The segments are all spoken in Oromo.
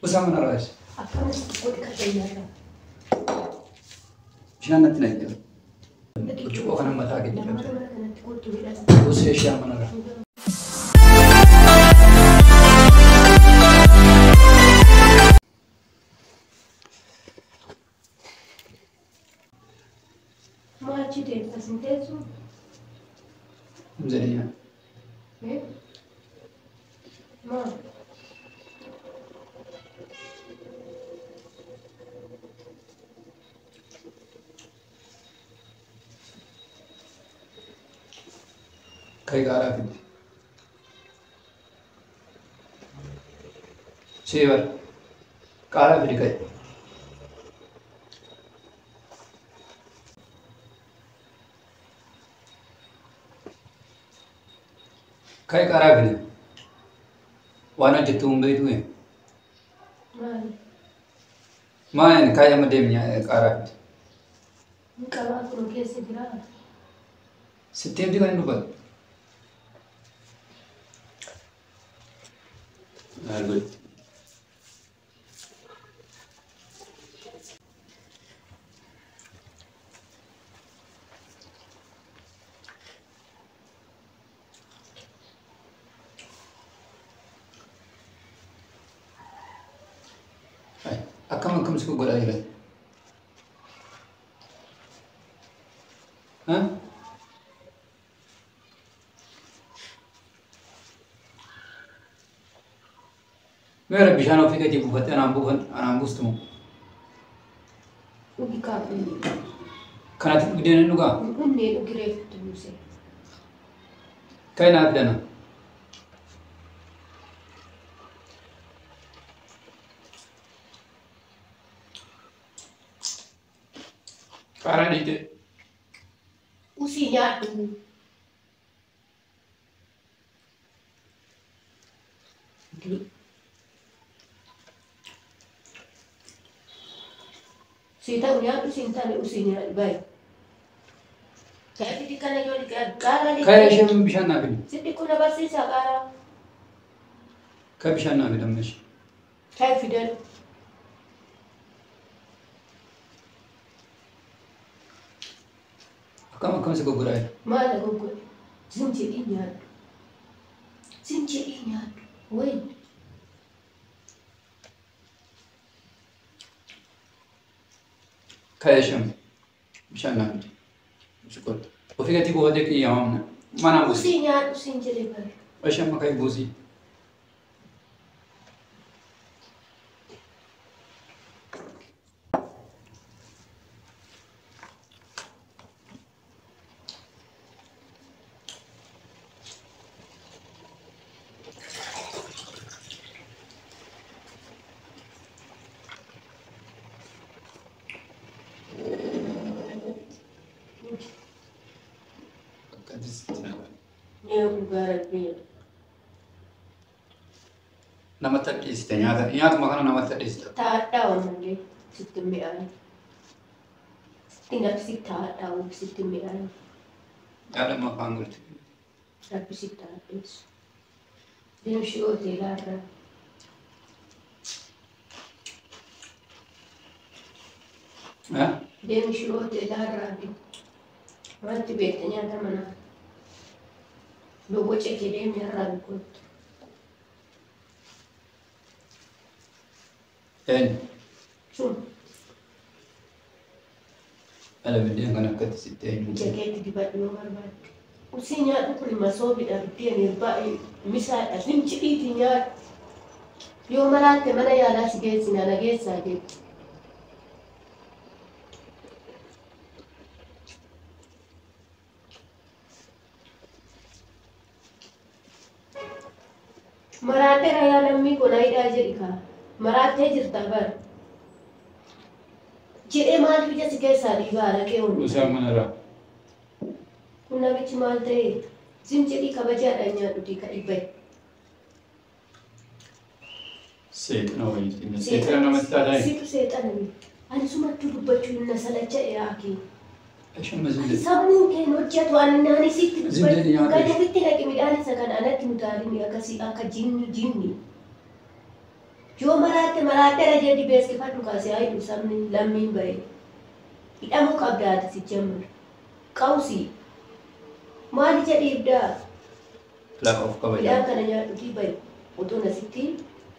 وسام الرئيس شان نتنجل وشوف أنا متاكد وسيش يا منرا ما أجيتي بس نتيجو زينيا إيه ما كي قارا في سيور قارا في كي كي قارا في وانا جتوم بيتوه ما يعني كي ما ديمني قارا في كمان كل كيس كذا ستين دي كان نبض good. أكمل سكوا قول أيله ها ما ربي شانو في كتير بوفت أنا بوستمو كانت بدين النقا مني وقريت تمسي كاين عبدنا كارانيتي وسينات سيتا ونيا وسينتا وسينيا باي كيف تكنا يقول كارا لي كاين شيء من بيشان نابل سيدي كنا بس يسافر كيف بيشان نابل ماشي كيف يدل كم سكوا قول أيله ما له قول زنجي إنيان وين كاين شيء بيشان نابل شكرا وفي كتير بوفت كي يوم ما ناموس وسينات وسينجي باي أشياء ما كاين بوزي nama tadis ternyata makanan nama tadis tak tahu nanti sistem AI tinggal sih tak tahu sistem AI ada makan gitu tapi sih tak tahu dia show telara dia show telara nanti betanya mana logo cek dia merah ikut شو؟ أنا بدي أنا كنت ستين. جاكيت دي بعد يوم أربعة. وسينيا كل ما صوبي أبدين يربعي مثال أفهم شيء تنيا يوم مرات كمان يا ناس جيت أنا جيت ساجد. مرات رأي نمي كوناي راجع كا. مرات هجر تبر جري مال في جس كيسا ديوارا كيون وسام منرا كنا بيش مال تري زين جري كبجا دنيا دوتي كايبه سيد نوي سيد أنا مستعد سيد أنا أنا سمعت تدبّجوا لنا سلجة إراكي إيش المزيد سامو كان وجهت وأنا ناني سيد زين قاعد بيتنا كمية أنا سكان أنا كمتعلمي أكسي أكجيني Yoo maraate rajee dibeessifadhu kaasee hayitu sabni lammiin bahe. Hidhamuu qabdaati si jammar. Qawsii. Maali jedhiibdaa? Lafa of Midhaan kabajaa. kana nyaadhuutii bahe. Otoo nasitti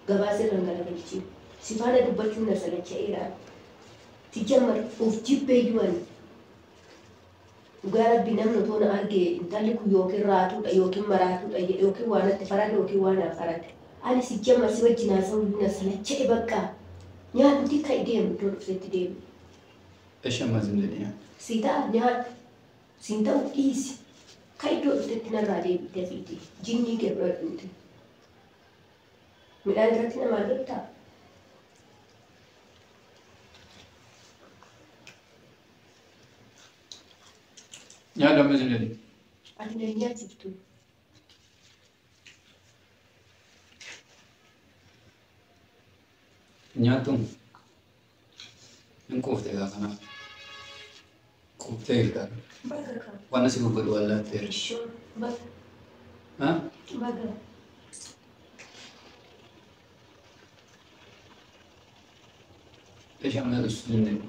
gabaasirraan galagalchiin. Si faana dubbachuun na salacha'eera. Si jammar of jibbee jiran. Dhugaa rabbi namni otoo na argee intalli kun yookiin raatuudha yookiin maraatuudha yookiin waan itti farade yookiin waan haaf farade. Ani si jammar si wajjin haasa'uu na salacha'e bakka. Nyaadhuutii kan deemu iddoo dhufeetti deemu. Eesha mazindanii. Sita nyaadhu. Siin ta'u dhiisi. Kan iddoo dhufeetti narraa deebitee fiiti. Jinnii geebraa dhuunte. Midhaan irratti namaa loltaa? Nyaata mazindanii. Ati na nyaachiftu. Nyaatuun hin quuftee kanaaf. Quuftee eegdaan. Baga kan. Waan asii gurguru waan laatteera. Ishoo baga. Haa? Baga. Eesha mazindanii.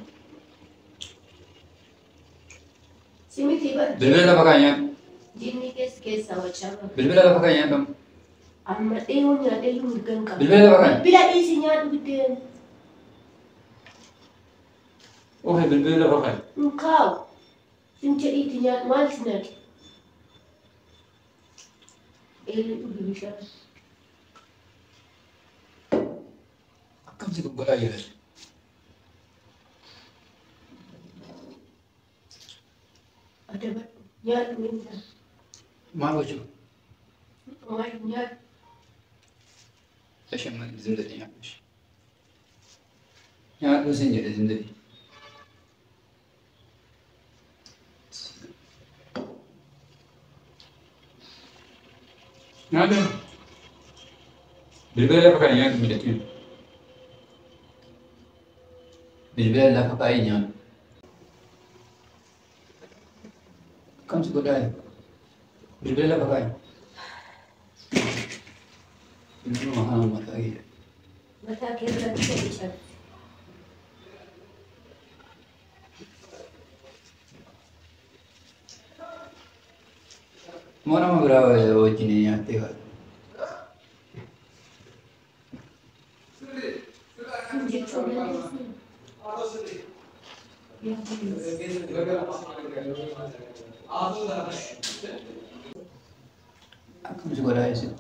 Simiti baga. Bilbila lafa kaa nyaatu. Jinnii keessaa wachaa baga. Bilbila lafa kaa nyaatamu. Amma dheeyoon nyaadhee iyyuu mirgan qaba. Bilbila lafa kaa. Bilbila dhiisi nyaadhu biddeen. Ohe bilbila lafa kaa. Nkaaw. Sin jedhiiti nyaadhu maal si nyaadhu? Eelli dhugi bishaan. Akkamsi gubbataa jira. Adabadhu. Nyaadhu minna. Maal gochuu? Maal nyaadhu? Eesha mazindanii nyaatu. Nyaatu siin jedhe zindanii. Nyaata. Bilbila lafa kaa nyaatu midhatiin. Bilbila lafa kaa nyaatu. Akkamsi godhaa? Bilbila lafa kaa. Bilbila mahaa mataa jira. Mataa keessatti ta'e cabse. Moo nama biraa wajjin nyaattee kaa. Jechuun dandeessi. Akkamsi godhaa isin?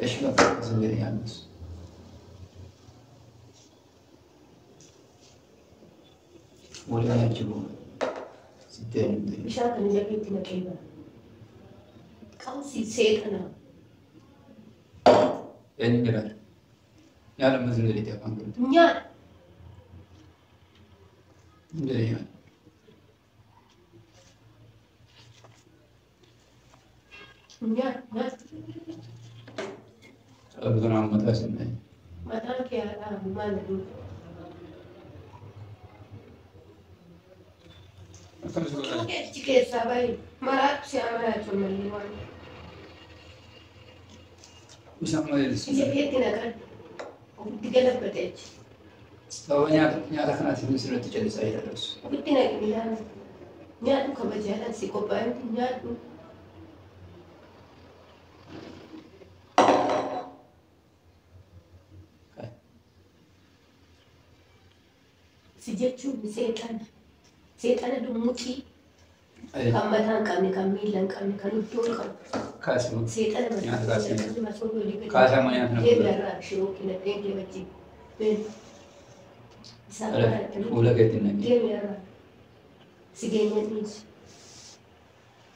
Eesha lafa kaa zindanii nyaatu. Waliin nyaachibu. Sittee hin ta'in. Bishaan kana jabeetti naqee bara. Qawsii seexana. Eenyu jiraata? Nyaata mazindanii afaan godhate. Nyaadhu. Zindanii nyaata. Nyaadhu. Nyaadhu. Sababii kanaan mataa sinnee. Mataan kee haadhaa maal dhufu? Akkamsi godhaa? Achi keessaa bahe maraatu si amaraachuu malee waan. Bishaan malee. Ija keetti naqan. Ofitti galabbate achi. Sababa nyaata kanaatiif sirriitti callisaa jira darsu. Ofitti naqi midhaan. Nyaadhu kabajaadhaan si qophaa'etti nyaadhu. Si jechuun seexana. Seexana dummuqii. Kan mataa hin qabne, kan miila hin qabne, kan iddoo hin qabne. Kaasimu. Seexana Nyaata kaasimu. masoodoo liqaa. Kaasaa moo nyaata nama Deebi'arraa shiroo qinatteen kee wajjin. Isaan kana fuula keetti hin naqin. deebi'arraa. Si geenyaan dhiisu.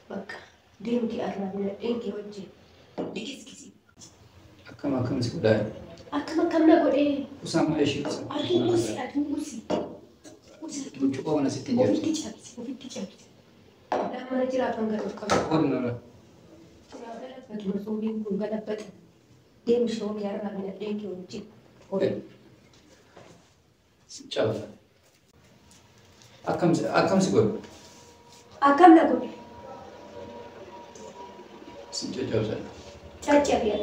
Bakka deemti arraa qinatteen kee wajjin. Dhiqiskisi. Akkamsi godhaa? Akkam na godhee. Usaan malee ishee kuusa. Aduu usi. Burcuqqoo kana sitti hin jirtu. Ofitti cabse. Dhaan mana jiraatan gad of qabu. Godhuma irra. Galabbatu masoobiin kun galabbata. Deemu shoobii har'aa qinatteen kee wajjin. Caba. Akkamsi godhu? Akkam na godhe. Sejauh Caca biar.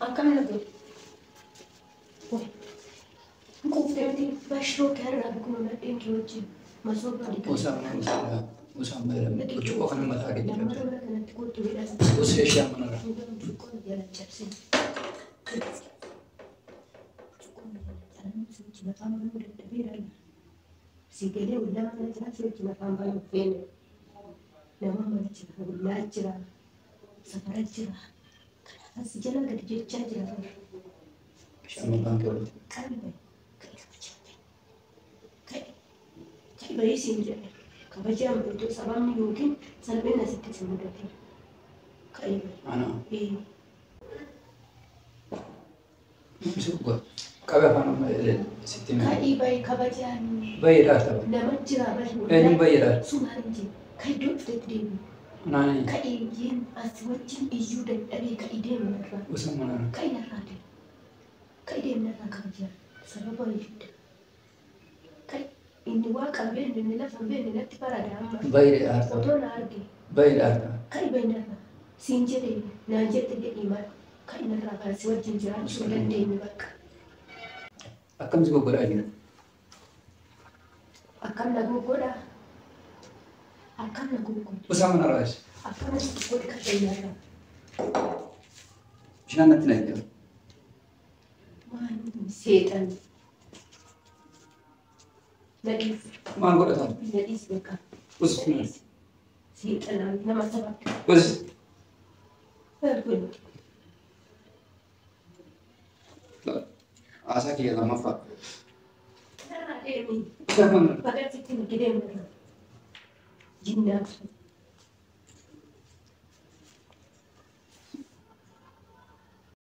Akan lagi. Wah, aku berarti bashro kerana aku nak engage masuk balik. usah bayar. Cukup akan mata lagi. Nama orang kena tukar tu dia. Usah siapa mana. Cukup dia nak capsi. Cukup dia nak jalan suci nak pampu dia terbiar. Sikele udah mana jalan suci nak pampu pene. Nama mana cakap udah cerah. Sekarang cerah. Sejalan ke dia cerah. Siapa bangkit. Kan kai bai sinja kabaja mtu sababu mungkin salbe na sitte semuda kai Ano. eh Suka. Kabe apa nama sistem? kai bai kabaja Bayar apa? nama jira bai Ini bayar. sunanji kai dot fitri Nani? kai yin aswajin iyu da dabe kai dai mun ra Usah mana? kai na rade kai dai na kabaja sababu yidda kai inni waka bende ni lafa bende na tipara da amma Bayar apa? oto na arge Bayar apa? kai bai na sinjere na jette da iman kai na raba si wajin jira su lande ni baka Akan juga berani. akan lagu goda akan lagu goda Usah mana ras? akan lagu goda kai na raba Siapa nanti lagi? man setan nadis Mana kau datang? nadis baka Usah. setan nama sabab Usah. berbun Asa kia lama pak. na emi Usah mana? bagat sitin gidem na jinna